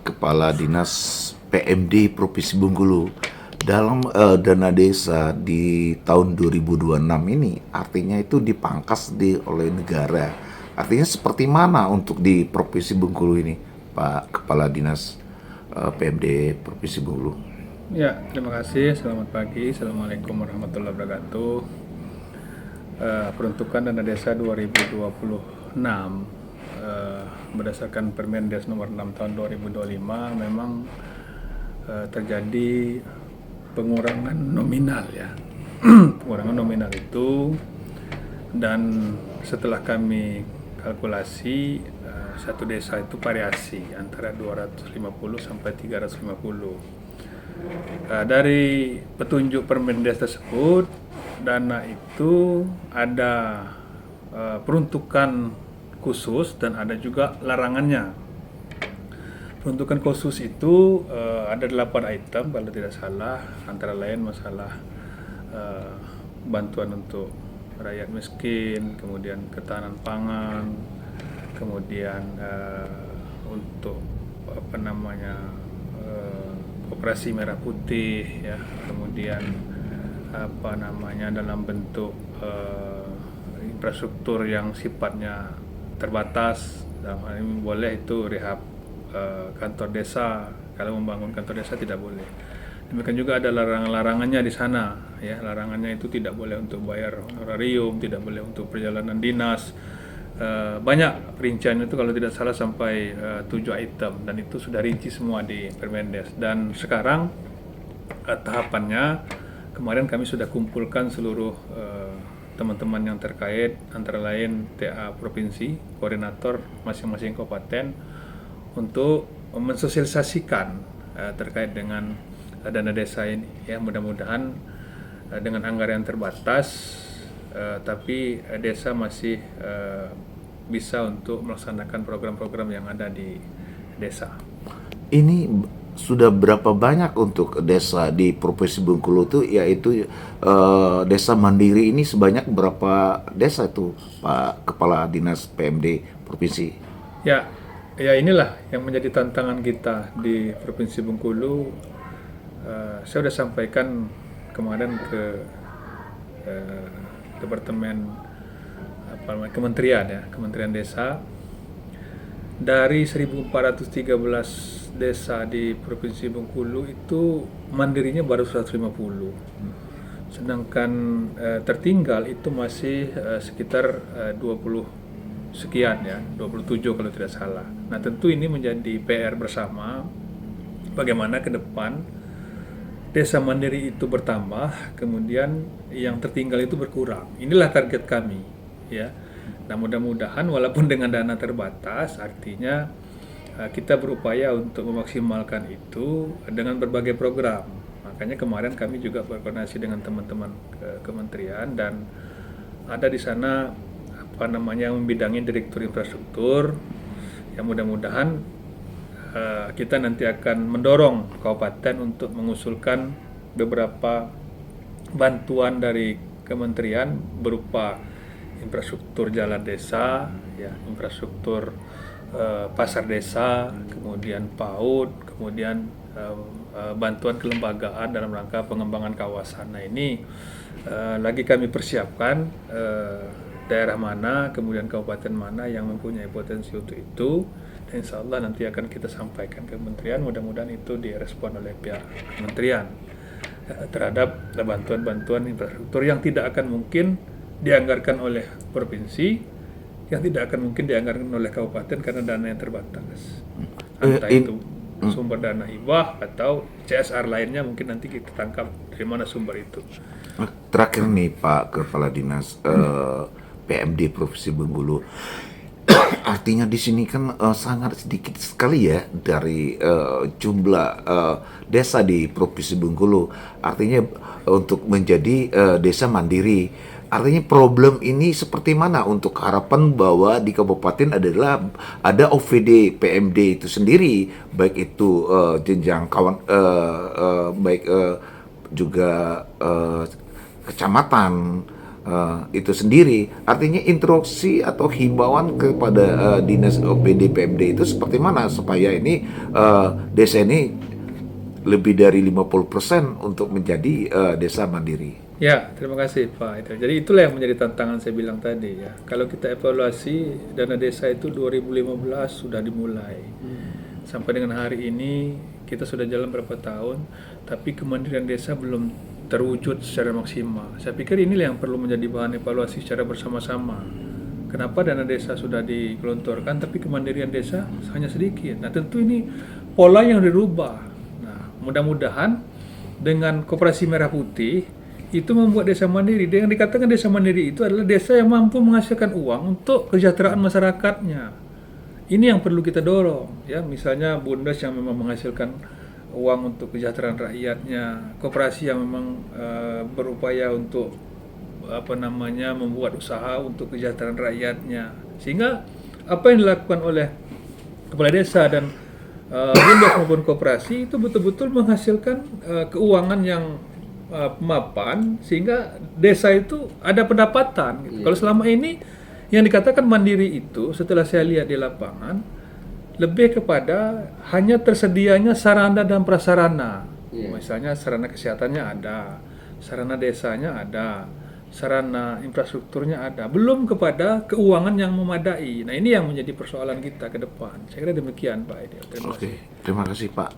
Kepala Dinas PMD Provinsi Bengkulu. Dalam dana desa di tahun 2026 ini artinya itu dipangkas oleh negara. Artinya seperti mana untuk di Provinsi Bengkulu ini, Pak Kepala Dinas PMD Provinsi Bengkulu? Ya, terima kasih. Selamat pagi. Assalamualaikum warahmatullahi wabarakatuh. Peruntukan dana desa 2026 berdasarkan Permendes nomor 6 tahun 2025 memang terjadi pengurangan nominal ya. Pengurangan nominal itu, dan setelah kami kalkulasi satu desa itu variasi antara 250 sampai 350. Dari petunjuk Permendes tersebut, dana itu ada peruntukan khusus dan ada juga larangannya. Peruntukan khusus itu ada 8 item kalau tidak salah, antara lain masalah bantuan untuk rakyat miskin, kemudian ketahanan pangan, kemudian untuk operasi merah putih ya, kemudian dalam bentuk infrastruktur yang sifatnya terbatas. Dalam hal ini boleh itu rehab kantor desa, kalau membangun kantor desa tidak boleh. Demikian juga ada larangannya di sana ya, larangannya itu tidak boleh untuk bayar honorarium, tidak boleh untuk perjalanan dinas. Banyak rinciannya itu kalau tidak salah sampai 7 item, dan itu sudah rinci semua di Permendes. Dan sekarang tahapannya, kemarin kami sudah kumpulkan seluruh teman-teman yang terkait, antara lain TA Provinsi, koordinator masing-masing kabupaten, untuk mensosialisasikan terkait dengan dana desa ini ya. Mudah-mudahan dengan anggaran yang terbatas, tapi desa masih bisa untuk melaksanakan program-program yang ada di desa. Ini sudah berapa banyak untuk desa di Provinsi Bengkulu itu, yaitu desa mandiri ini sebanyak berapa desa itu, Pak Kepala Dinas PMD Provinsi? Ya inilah yang menjadi tantangan kita di Provinsi Bengkulu. Saya sudah sampaikan kemarin ke Departemen Kementerian Desa. Dari 1413 desa di Provinsi Bengkulu itu mandirinya baru 150. Sedangkan tertinggal itu masih sekitar 20 sekian ya, 27 kalau tidak salah. Nah, tentu ini menjadi PR bersama, bagaimana ke depan desa mandiri itu bertambah, kemudian yang tertinggal itu berkurang. Inilah target kami ya. Nah, mudah-mudahan walaupun dengan dana terbatas, artinya kita berupaya untuk memaksimalkan itu dengan berbagai program. Makanya kemarin kami juga berkoordinasi dengan teman-teman kementerian, dan ada di sana membidangi direktur infrastruktur. Yang mudah-mudahan kita nanti akan mendorong kabupaten untuk mengusulkan beberapa bantuan dari kementerian berupa infrastruktur jalan desa, ya, infrastruktur pasar desa, kemudian PAUD, kemudian bantuan kelembagaan dalam rangka pengembangan kawasan. Nah, ini lagi kami persiapkan daerah mana, kemudian kabupaten mana yang mempunyai potensi untuk itu. Dan insya Allah nanti akan kita sampaikan ke kementerian, mudah-mudahan itu direspon oleh pihak kementerian terhadap bantuan-bantuan infrastruktur yang tidak akan mungkin dianggarkan oleh provinsi, yang tidak akan mungkin dianggarkan oleh kabupaten karena dana yang terbatas. Entah itu sumber dana hibah atau CSR lainnya, mungkin nanti kita tangkap dari mana sumber itu. Terakhir nih Pak Kepala Dinas PMD Provinsi Bengkulu, artinya di sini kan sangat sedikit sekali ya dari jumlah desa di Provinsi Bengkulu. Artinya untuk menjadi desa mandiri. Artinya problem ini seperti mana untuk harapan bahwa di kabupaten adalah ada OVD PMD itu sendiri, baik itu jenjang baik juga kecamatan, itu sendiri. Artinya instruksi atau himbauan kepada dinas OPD PMD itu seperti mana supaya ini desa ini lebih dari 50% untuk menjadi desa mandiri. Ya, terima kasih Pak. Jadi itulah yang menjadi tantangan saya bilang tadi ya. Kalau kita evaluasi dana desa itu 2015 sudah dimulai. Sampai dengan hari ini kita sudah jalan berapa tahun, tapi kemandirian desa belum terwujud secara maksimal. Saya pikir inilah yang perlu menjadi bahan evaluasi secara bersama-sama. Kenapa dana desa sudah digelontorkan, tapi kemandirian desa hanya sedikit. Nah, tentu ini pola yang dirubah. Nah, mudah-mudahan dengan Koperasi Merah Putih itu membuat desa mandiri. Yang dikatakan desa mandiri itu adalah desa yang mampu menghasilkan uang untuk kesejahteraan masyarakatnya. Ini yang perlu kita dorong, ya. Misalnya Bumdes yang memang menghasilkan uang untuk kesejahteraan rakyatnya, koperasi yang memang berupaya untuk membuat usaha untuk kesejahteraan rakyatnya. Sehingga apa yang dilakukan oleh kepala desa dan Bumdes maupun koperasi itu betul-betul menghasilkan keuangan yang mapan, sehingga desa itu ada pendapatan gitu. Kalau selama ini yang dikatakan mandiri itu, setelah saya lihat di lapangan, lebih kepada hanya tersedianya sarana dan prasarana. Misalnya sarana kesehatannya ada, sarana desanya ada, sarana infrastrukturnya ada, belum kepada keuangan yang memadai. Nah, ini yang menjadi persoalan kita ke depan. Saya kira demikian Pak Aidil. Terima kasih. Terima kasih Pak.